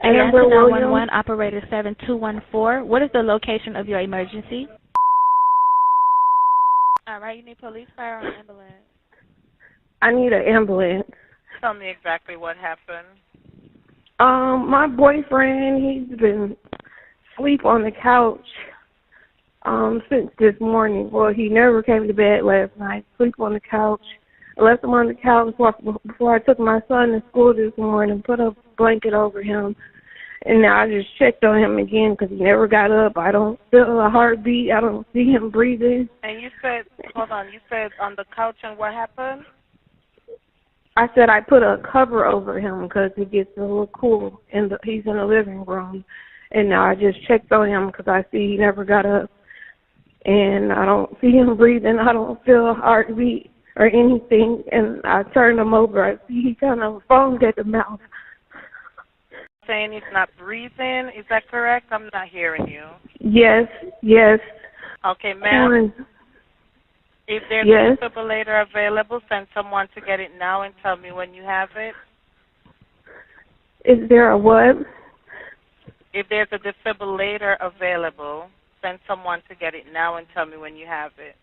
Amber Williams. 911, operator 7214. What is the location of your emergency? All right, you need police, fire, or ambulance? I need an ambulance. Tell me exactly what happened. My boyfriend, he's been asleep on the couch since this morning. Well, he never came to bed last night. Sleep on the couch. I left him on the couch before I took my son to school this morning, put a blanket over him. And now I just checked on him again because he never got up. I don't feel a heartbeat. I don't see him breathing. And you said, hold on, you said on the couch, and what happened? I said I put a cover over him because it gets a little cool. He's in the living room. And now I just checked on him because I see he never got up. And I don't see him breathing. I don't feel a heartbeat or anything. And I turned him over. I see he kind of foamed at the mouth. Saying he's not breathing, is that correct? I'm not hearing you. Yes. Okay, ma'am. If there's a defibrillator available, send someone to get it now and tell me when you have it. Is there a what? If there's a defibrillator available, send someone to get it now and tell me when you have it.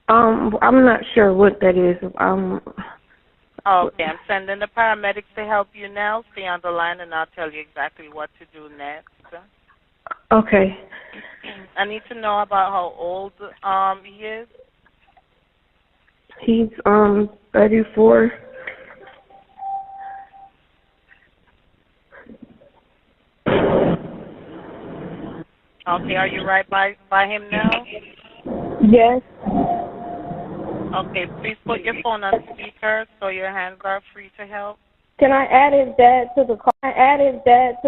I'm not sure what that is. Okay, I'm sending the paramedics to help you now. Stay on the line, and I'll tell you exactly what to do next. Okay. I need to know about how old he is. He's 34. Okay, are you right by him now? Yes. Okay, please put your phone on speaker so your hands are free to help. Can I add his dad to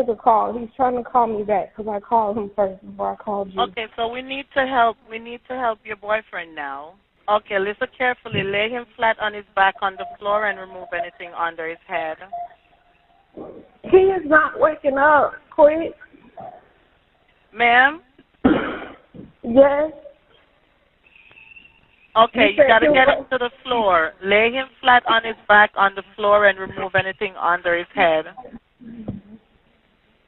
the call? He's trying to call me back because I called him first before I called you. Okay, so we need to help your boyfriend now. Okay, listen carefully. Lay him flat on his back on the floor and remove anything under his head. He is not waking up. Quick. Ma'am? Yes. Okay, you got to get him to the floor. Lay him flat on his back on the floor and remove anything under his head.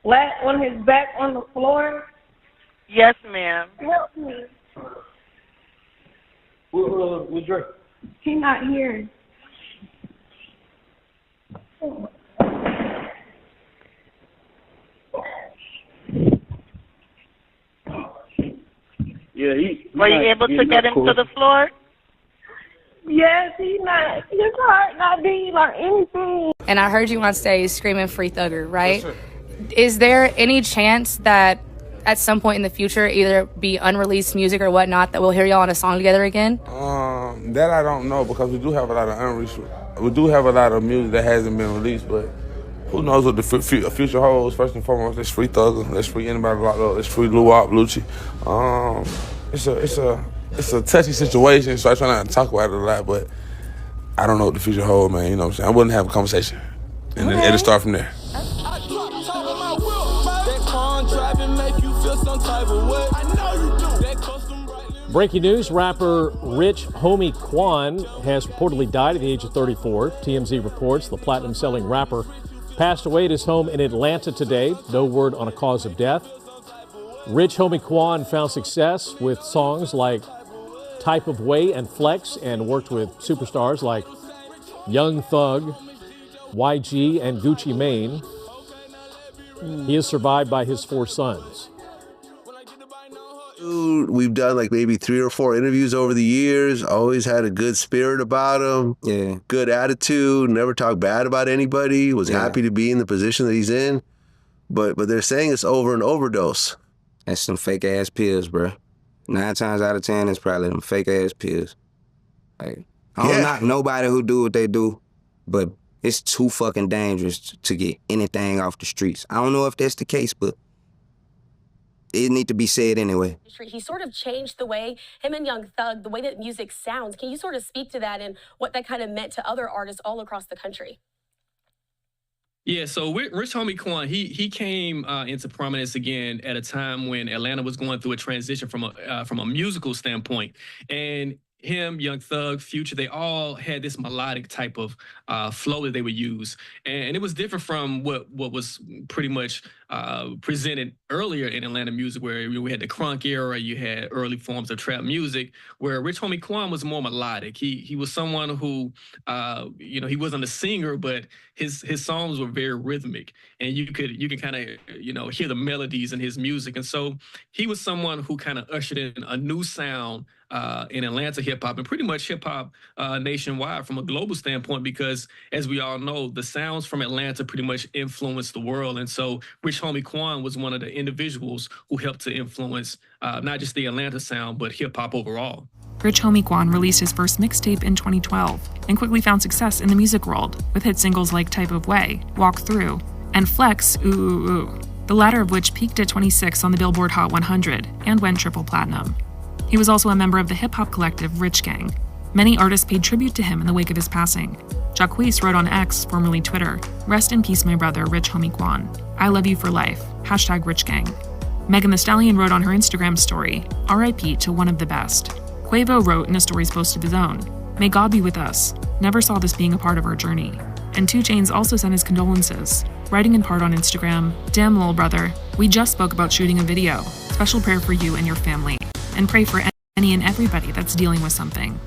Flat on his back on the floor? Yes, ma'am. Help me. What's your? He's not here. Yeah, Were you able to get him to the floor? Yes, his heart not beating or anything. And I heard you on stage screaming "Free Thugger," right? Yes, is there any chance that at some point in the future, either be unreleased music or whatnot, that we'll hear y'all on a song together again? That I don't know, because we do have a lot of unreleased. We do have a lot of music that hasn't been released, but who knows what the future holds? First and foremost, let's free Thugger. Let's free anybody locked up. Let's free Luwop, Lucci. It's a touchy situation, so I try not to talk about it a lot, but I don't know what the future holds, man. You know what I'm saying? I wouldn't have a conversation, and then it'll start from there. Breaking news, rapper Rich Homie Quan has reportedly died at the age of 34. TMZ reports the platinum-selling rapper passed away at his home in Atlanta today. No word on a cause of death. Rich Homie Quan found success with songs like Type of Way and Flex, and worked with superstars like Young Thug, YG, and Gucci Mane. He is survived by his 4 sons. We've done like maybe 3 or 4 interviews over the years. Always had a good spirit about him. Yeah. Good attitude. Never talked bad about anybody. Was happy to be in the position that he's in. But they're saying it's over an overdose. That's some fake ass pills, bro. 9 times out of 10, it's probably them fake ass pills. Like, I don't knock nobody who do what they do, but it's too fucking dangerous to get anything off the streets. I don't know if that's the case, but it need to be said anyway. He sort of changed the way him and Young Thug, the way that music sounds. Can you sort of speak to that and what that kind of meant to other artists all across the country? Yeah, so Rich Homie Quan, he came into prominence again at a time when Atlanta was going through a transition from a musical standpoint, and him, Young Thug, Future, they all had this melodic type of flow that they would use. And it was different from what was pretty much presented earlier in Atlanta music, where we had the crunk era, you had early forms of trap music, where Rich Homie Quan was more melodic. He was someone who, he wasn't a singer, but his songs were very rhythmic, and you can kind of, hear the melodies in his music. And so he was someone who kind of ushered in a new sound in Atlanta hip hop, and pretty much hip hop nationwide from a global standpoint, because as we all know, the sounds from Atlanta pretty much influenced the world. And so Rich Homie Quan was one of the individuals who helped to influence not just the Atlanta sound, but hip hop overall. Rich Homie Quan released his first mixtape in 2012 and quickly found success in the music world with hit singles like Type of Way, Walk Through, and Flex, Ooh Ooh Ooh, the latter of which peaked at 26 on the Billboard Hot 100 and went triple platinum. He was also a member of the hip-hop collective Rich Gang. Many artists paid tribute to him in the wake of his passing. Jacquees wrote on X, formerly Twitter, "Rest in peace, my brother, Rich Homie Quan. I love you for life. #Rich Gang." Megan Thee Stallion wrote on her Instagram story, "RIP to one of the best." Quavo wrote in a stories post of his own, "May God be with us. Never saw this being a part of our journey." And 2 Chainz also sent his condolences, writing in part on Instagram, "Damn, lil' brother, we just spoke about shooting a video. Special prayer for you and your family. And pray for any and everybody that's dealing with something."